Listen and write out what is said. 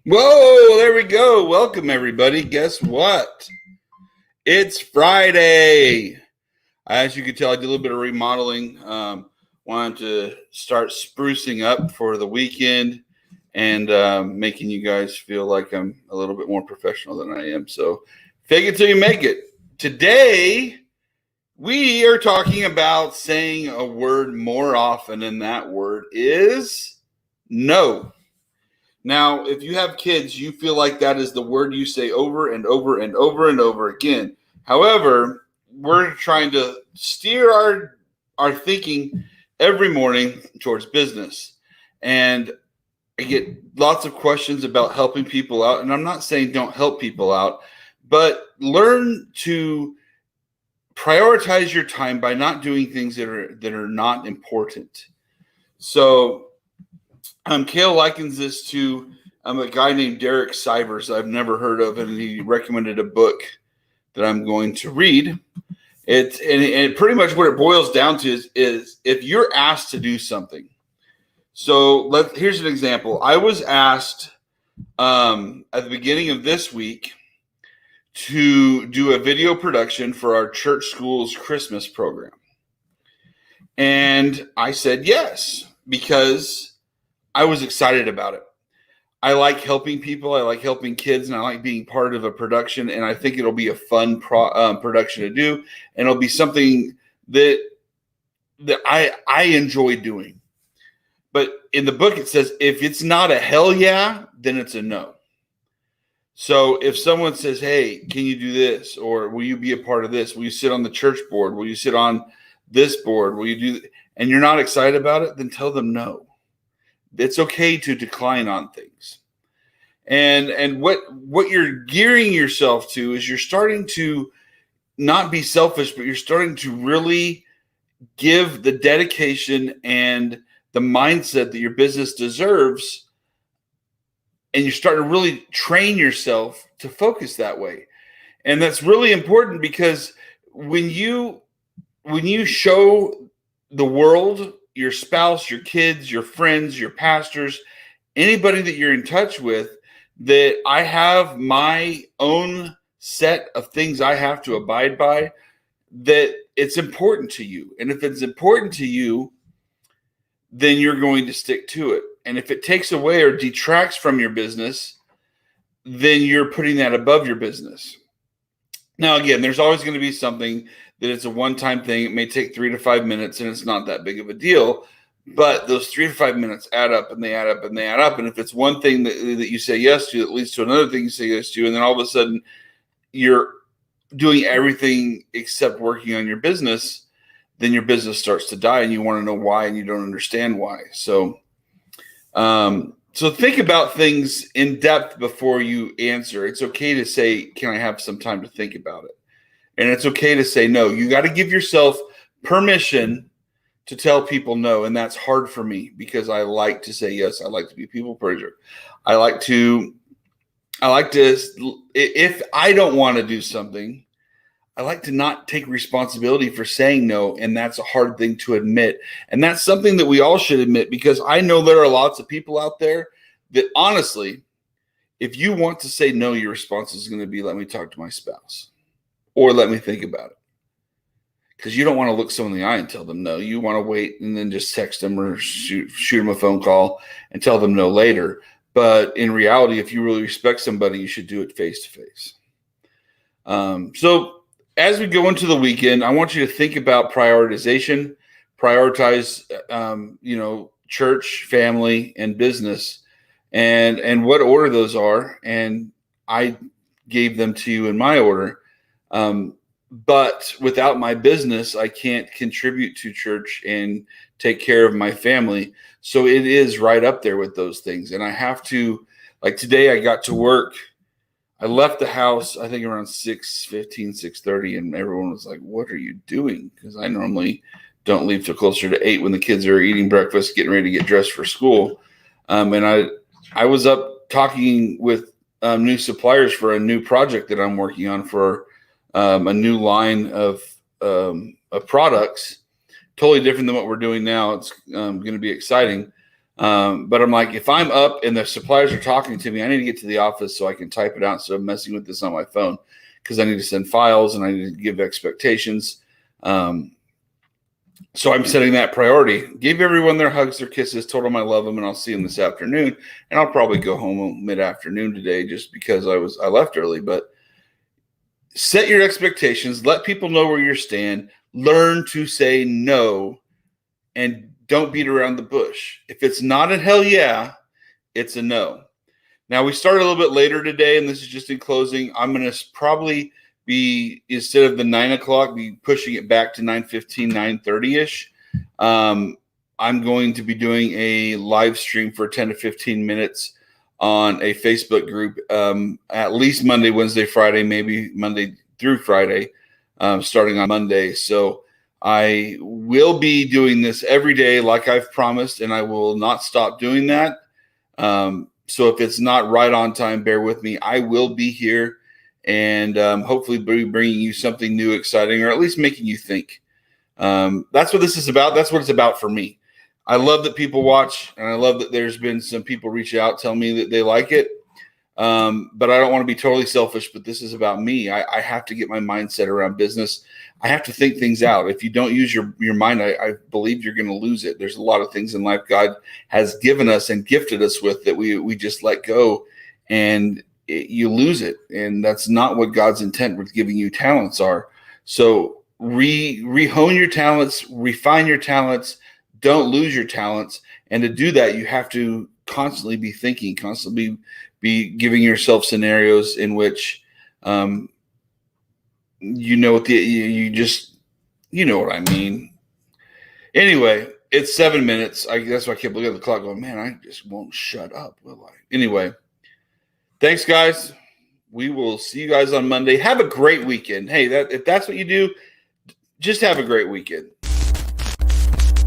Whoa, there we go. Welcome, everybody. Guess what? It's Friday. As you can tell, I did a little bit of remodeling. Wanted to start sprucing up for the weekend and making you guys feel like I'm a little bit more professional than I am. So fake it till you make it. Today, we are talking about saying a word more often, and that word is no. Now, if you have kids, you feel like that is the word you say over and over and over and over again. However, we're trying to steer our thinking every morning towards business. And I get lots of questions about helping people out. And I'm not saying don't help people out, but learn to prioritize your time by not doing things that are not important. So Kale likens this to a guy named Derek Sivers I've never heard of, and he recommended a book that I'm going to read. And pretty much what it boils down to is if you're asked to do something. So here's an example. I was asked at the beginning of this week to do a video production for our church school's Christmas program. And I said yes, because I was excited about it. I like helping people. I like helping kids, and I like being part of a production. And I think it'll be a fun production to do, and it'll be something that I enjoy doing. But in the book, it says if it's not a hell yeah, then it's a no. So if someone says, "Hey, can you do this?" or "Will you be a part of this? Will you sit on the church board? Will you sit on this board? Will you do?" and you're not excited about it, then tell them no. It's okay to decline on things. And what you're gearing yourself to is you're starting to not be selfish, but you're starting to really give the dedication and the mindset that your business deserves. And you're starting to really train yourself to focus that way. And that's really important, because when you show the world, your spouse, your kids, your friends, your pastors, anybody that you're in touch with, that I have my own set of things I have to abide by, that it's important to you. And if it's important to you, then you're going to stick to it. And if it takes away or detracts from your business, then you're putting that above your business. Now, again, there's always going to be something that it's a one-time thing. It may take 3 to 5 minutes, and it's not that big of a deal. But those 3 to 5 minutes add up, and they add up, and they add up. And if it's one thing that you say yes to, that leads to another thing you say yes to, and then all of a sudden you're doing everything except working on your business, then your business starts to die, and you want to know why, and you don't understand why. So think about things in depth before you answer. It's okay to say, "Can I have some time to think about it?" And it's okay to say no. You got to give yourself permission to tell people no. And that's hard for me, because I like to say yes. I like to be a people pleaser. I like to, if I don't want to do something, I like to not take responsibility for saying no. And that's a hard thing to admit. And that's something that we all should admit, because I know there are lots of people out there that honestly, if you want to say no, your response is going to be, "Let me talk to my spouse," or "Let me think about it." Because you don't want to look someone in the eye and tell them no. You want to wait and then just text them or shoot them a phone call and tell them no later. But in reality, if you really respect somebody, you should do it face to face. So as we go into the weekend, I want you to think about prioritization. Prioritize, church, family, and business, and what order those are. And I gave them to you in my order. But without my business, I can't contribute to church and take care of my family. So it is right up there with those things. And I have to, like today, I got to work. I left the house, I think around 6:15, 6:30, and everyone was like, "What are you doing?" Because I normally don't leave till closer to 8 when the kids are eating breakfast, getting ready to get dressed for school. And I was up talking with new suppliers for a new project that I'm working on for a new line of products, totally different than what we're doing now. It's going to be exciting. But I'm like, if I'm up and the suppliers are talking to me, I need to get to the office so I can type it out instead of messing with this on my phone, because I need to send files and I need to give expectations. So I'm setting that priority. Gave everyone their hugs, their kisses, told them I love them, and I'll see them this afternoon. And I'll probably go home mid-afternoon today just because I left early. But set your expectations. Let people know where you stand. Learn to say no, and don't beat around the bush. If it's not a hell yeah, it's a no. Now, we started a little bit later today, and this is just in closing. I'm going to probably be, instead of the 9 o'clock, be pushing it back to 9:15, 9:30-ish. I'm going to be doing a live stream for 10 to 15 minutes on a Facebook group, at least Monday, Wednesday, Friday, maybe Monday through Friday, starting on Monday. So I will be doing this every day like I've promised, and I will not stop doing that. So if it's not right on time, bear with me. I will be here, and hopefully be bringing you something new, exciting, or at least making you think. That's what this is about. That's what it's about for me. I love that people watch, and I love that there's been some people reach out, tell me that they like it. But I don't want to be totally selfish, but this is about me. I have to get my mindset around business. I have to think things out. If you don't use your mind, I believe you're going to lose it. There's a lot of things in life God has given us and gifted us with that we just let go, and you lose it. And that's not what God's intent with giving you talents are. So re-hone your talents, refine your talents, don't lose your talents. And to do that, you have to constantly be thinking, constantly be giving yourself scenarios in which, you know what you know what I mean. Anyway, it's 7 minutes. That's why I kept looking at the clock going, man, I just won't shut up, will I? Anyway, thanks, guys. We will see you guys on Monday. Have a great weekend. Hey, if that's what you do, just have a great weekend.